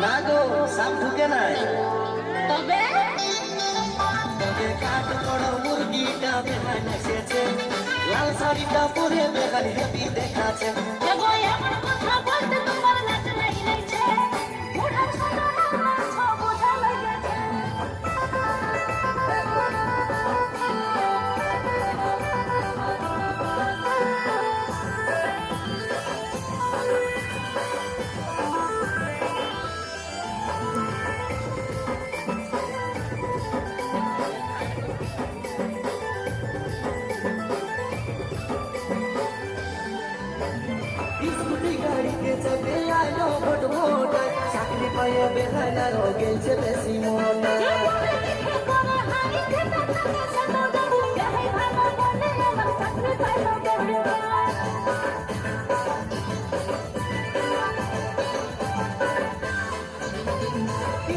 না গো, সাপ ঢুকে নাই। তবে তবে কাঠ বড় মুরগিটা বেহান এসেছে, লাল শাড়িটা পরে বেহান হেবি দেখাচ্ছে। দেবো এমন কথা বলতে তোমার লাজ লাগছে, বুড়া ছোট না সব বোঝা লাগছে। স্কুটি গাড়িতে চেপে আলো ভোট ভোট, চাকরি পাইয়ে বেহান আরো গেলছে বেশি মন।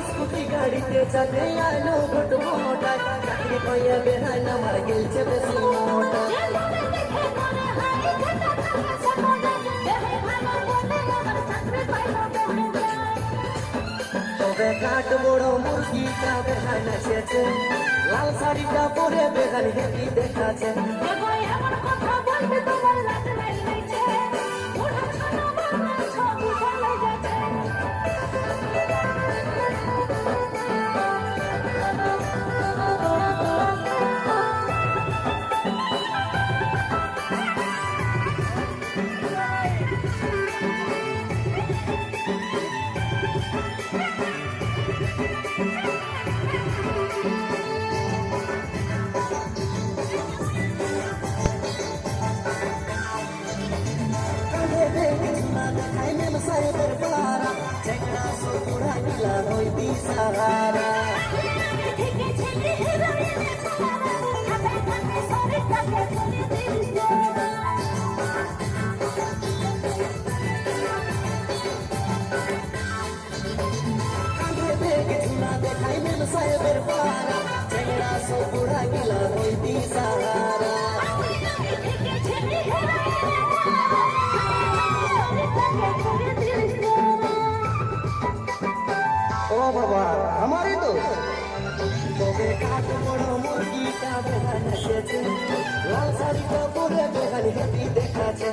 স্কুটি গাড়িতে চেপে আলো ভোট ভোট, চাকরি পাইয়ে বেহান আমার গেলছে বেশি মন। তবে কাঠ বড় মুরগিটা বেহান এসেছে, লাল শাড়িটা পরে বেহান হেবি দেখাচ্ছে। ও বাবা, আমারই তো। তবে কাঠ বড় মুরগিটা বেহান এসেছে, লাল শাড়িটা পরে বেহান হেবি দেখাচ্ছে।